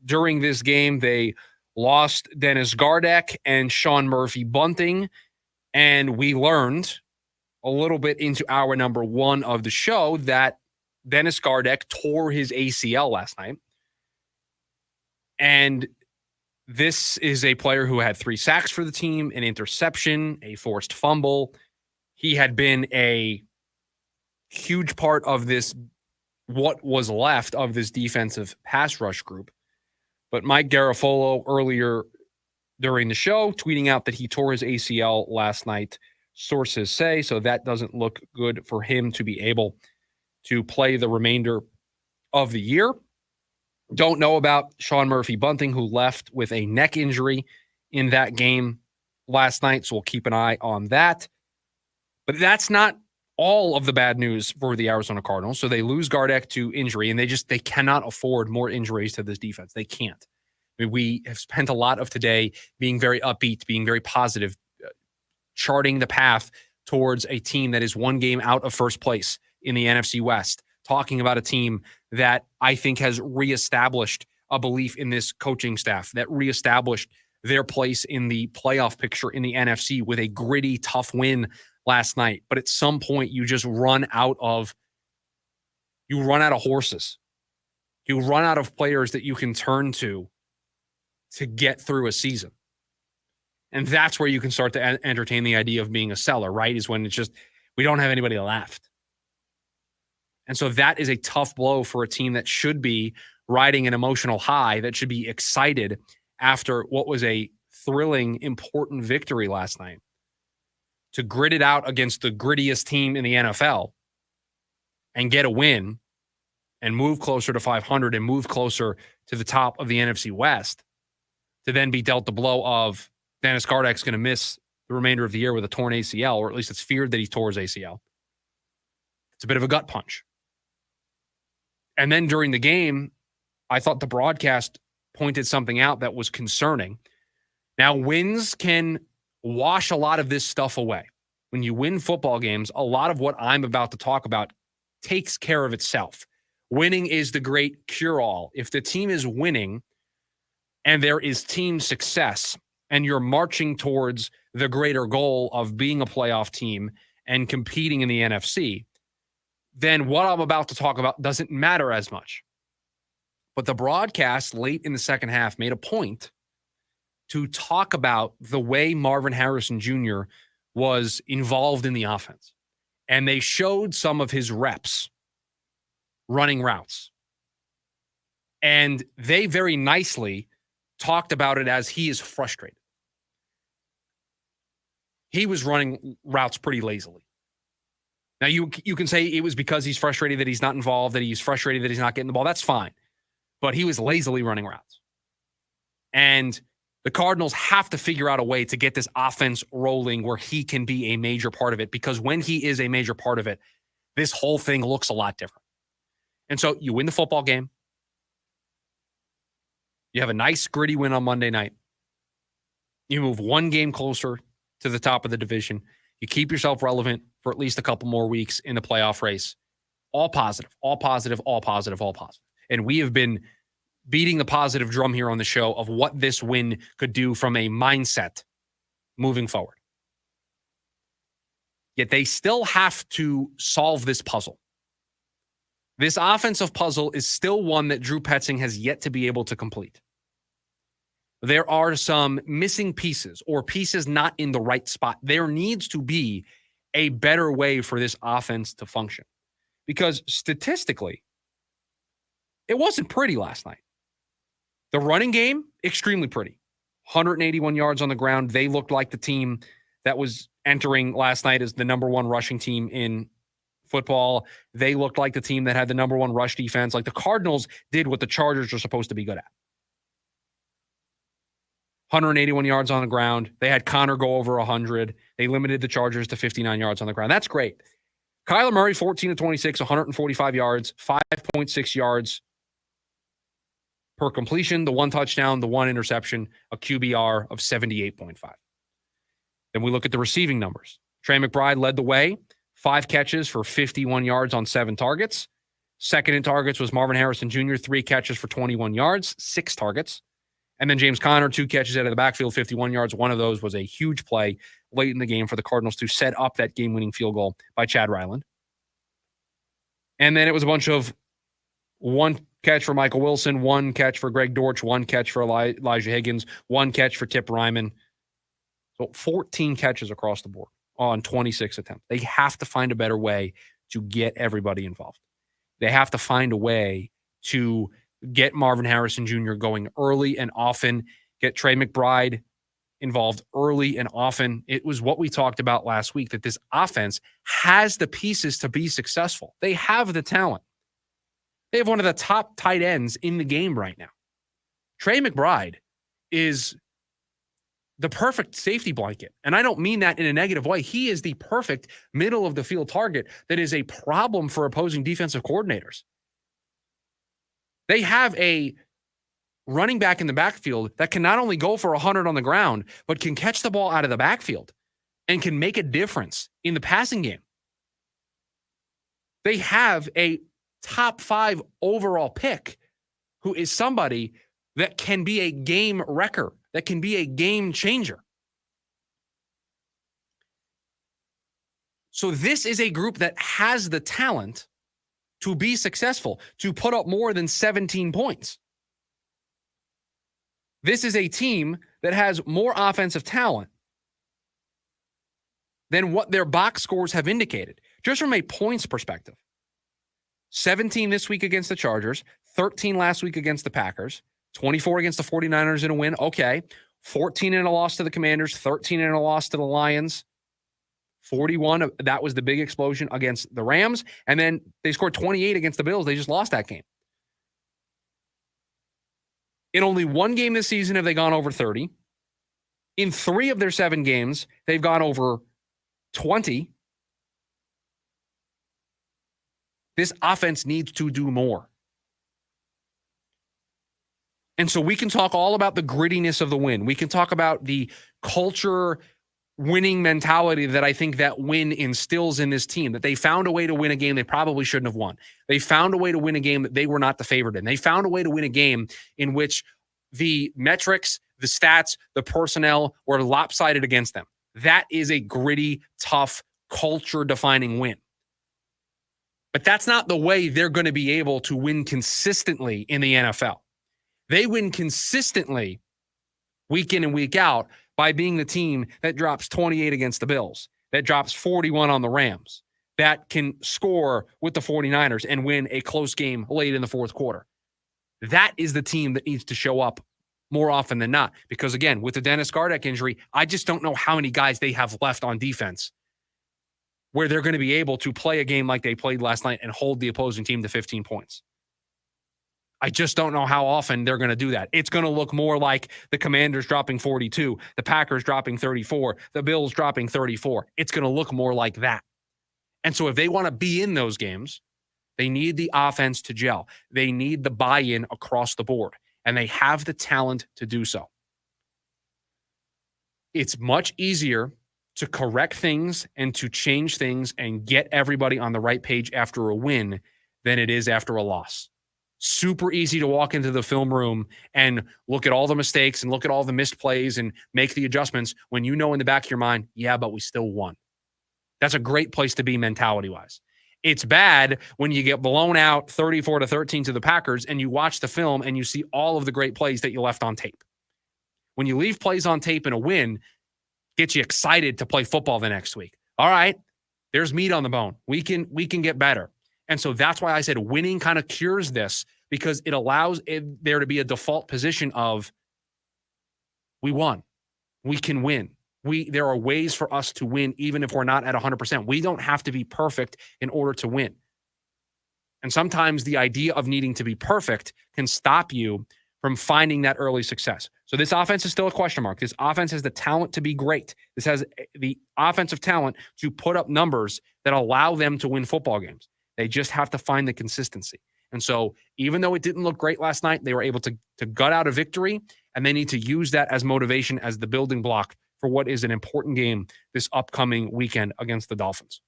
during this game, they lost Dennis Gardeck and Sean Murphy-Bunting, and we learned a little bit into hour number 1 of the show that Dennis Gardeck tore his ACL last night. And this is a player who had 3 sacks for the team, an interception, a forced fumble. He had been a huge part of this, what was left of this defensive pass rush group. But Mike Garafolo earlier during the show tweeting out that he tore his ACL last night, sources say, so that doesn't look good for him to be able to play the remainder of the year. Don't know about Sean Murphy-Bunting, who left with a neck injury in that game last night, so we'll keep an eye on that. But that's not all of the bad news for the Arizona Cardinals. So they lose Gardeck to injury, and they cannot afford more injuries to this defense. They can't. I mean, we have spent a lot of today being very upbeat, being very positive, charting the path towards a team that is one game out of first place in the NFC West, talking about a team that I think has reestablished a belief in this coaching staff, that reestablished their place in the playoff picture in the NFC with a gritty, tough win last night. But at some point, you just run out of horses. You run out of players that you can turn to get through a season. And that's where you can start to entertain the idea of being a seller, right? Is when it's just, we don't have anybody left. And so that is a tough blow for a team that should be riding an emotional high, that should be excited after what was a thrilling, important victory last night. To grit it out against the grittiest team in the NFL and get a win and move closer to 500 and move closer to the top of the NFC West, to then be dealt the blow of Dennis Gardeck's going to miss the remainder of the year with a torn ACL, or at least it's feared that he tore his ACL. It's a bit of a gut punch. And then during the game, I thought the broadcast pointed something out that was concerning. Now, wins can wash a lot of this stuff away. When you win football games, a lot of what I'm about to talk about takes care of itself. Winning is the great cure-all. If the team is winning and there is team success and you're marching towards the greater goal of being a playoff team and competing in the NFC, then what I'm about to talk about doesn't matter as much. But the broadcast late in the second half made a point to talk about the way Marvin Harrison Jr. was involved in the offense. And they showed some of his reps running routes. And they very nicely talked about it as he is frustrated. He was running routes pretty lazily. Now, you can say it was because he's frustrated that he's not involved, that he's frustrated that he's not getting the ball. That's fine. But he was lazily running routes. And the Cardinals have to figure out a way to get this offense rolling where he can be a major part of it, because when he is a major part of it, this whole thing looks a lot different. And so you win the football game. You have a nice, gritty win on Monday night. You move one game closer to the top of the division. You keep yourself relevant for at least a couple more weeks in the playoff race. All positive, all positive, all positive, all positive. And we have been beating the positive drum here on the show of what this win could do from a mindset moving forward. Yet they still have to solve this puzzle. This offensive puzzle is still one that Drew Petzing has yet to be able to complete. There are some missing pieces, or pieces not in the right spot. There needs to be a better way for this offense to function. Because statistically, it wasn't pretty last night. The running game, extremely pretty. 181 yards on the ground. They looked like the team that was entering last night as the number one rushing team in football. They looked like the team that had the number one rush defense. Like, the Cardinals did what the Chargers are supposed to be good at. 181 yards on the ground. They had Connor go over 100. They limited the Chargers to 59 yards on the ground. That's great. Kyler Murray, 14 of 26, 145 yards, 5.6 yards per completion, the one touchdown, the one interception, a QBR of 78.5. Then we look at the receiving numbers. Trey McBride led the way, 5 catches for 51 yards on 7 targets. Second in targets was Marvin Harrison Jr., 3 catches for 21 yards, 6 targets. And then James Conner, 2 catches out of the backfield, 51 yards. One of those was a huge play late in the game for the Cardinals to set up that game-winning field goal by Chad Ryland. And then it was a bunch of 1 catch for Michael Wilson, 1 catch for Greg Dortch, 1 catch for Elijah Higgins, 1 catch for Tip Ryman. So 14 catches across the board on 26 attempts. They have to find a better way to get everybody involved. They have to find a way to get Marvin Harrison Jr. going early and often, get Trey McBride involved early and often. It was what we talked about last week, that this offense has the pieces to be successful. They have the talent. They have one of the top tight ends in the game right now. Trey McBride is the perfect safety blanket. And I don't mean that in a negative way. He is the perfect middle of the field target that is a problem for opposing defensive coordinators. They have a running back in the backfield that can not only go for 100 on the ground, but can catch the ball out of the backfield and can make a difference in the passing game. They have a top 5 overall pick who is somebody that can be a game wrecker, that can be a game changer. So this is a group that has the talent to be successful, to put up more than 17 points. This is a team that has more offensive talent than what their box scores have indicated, just from a points perspective. 17 this week against the Chargers, 13 last week against the Packers, 24 against the 49ers in a win. Okay. 14 in a loss to the Commanders, 13 in a loss to the Lions. 41, that was the big explosion against the Rams. And then they scored 28 against the Bills. They just lost that game. In only 1 game this season have they gone over 30. In 3 of their 7 games, they've gone over 20. This offense needs to do more. And so we can talk all about the grittiness of the win. We can talk about the culture winning mentality that I think that win instills in this team, that they found a way to win a game they probably shouldn't have won. They found a way to win a game that they were not the favorite in. They found a way to win a game in which the metrics, the stats, the personnel were lopsided against them. That is a gritty, tough, culture-defining win. But that's not the way they're going to be able to win consistently in the NFL. They win consistently week in and week out by being the team that drops 28 against the Bills, that drops 41 on the Rams, that can score with the 49ers and win a close game late in the fourth quarter. That is the team that needs to show up more often than not. Because again, with the Dennis Gardeck injury, I just don't know how many guys they have left on defense where they're going to be able to play a game like they played last night and hold the opposing team to 15 points. I just don't know how often they're going to do that. It's going to look more like the Commanders dropping 42, the Packers dropping 34, the Bills dropping 34. It's going to look more like that. And so if they want to be in those games, they need the offense to gel. They need the buy-in across the board, and they have the talent to do so. It's much easier to correct things and to change things and get everybody on the right page after a win than it is after a loss. Super easy to walk into the film room and look at all the mistakes and look at all the missed plays and make the adjustments when you know in the back of your mind, yeah, but we still won. That's a great place to be mentality-wise. It's bad when you get blown out 34-13 to the Packers and you watch the film and you see all of the great plays that you left on tape. When you leave plays on tape in a win, gets you excited to play football the next week. All right, there's meat on the bone. We can get better. And so that's why I said winning kind of cures this, because it allows there to be a default position of we won. We can win. There are ways for us to win even if we're not at 100%. We don't have to be perfect in order to win. And sometimes the idea of needing to be perfect can stop you from finding that early success. So this offense is still a question mark. This offense has the talent to be great. This has the offensive talent to put up numbers that allow them to win football games. They just have to find the consistency. And so even though it didn't look great last night, they were able to gut out a victory, and they need to use that as motivation, as the building block for what is an important game this upcoming weekend against the Dolphins.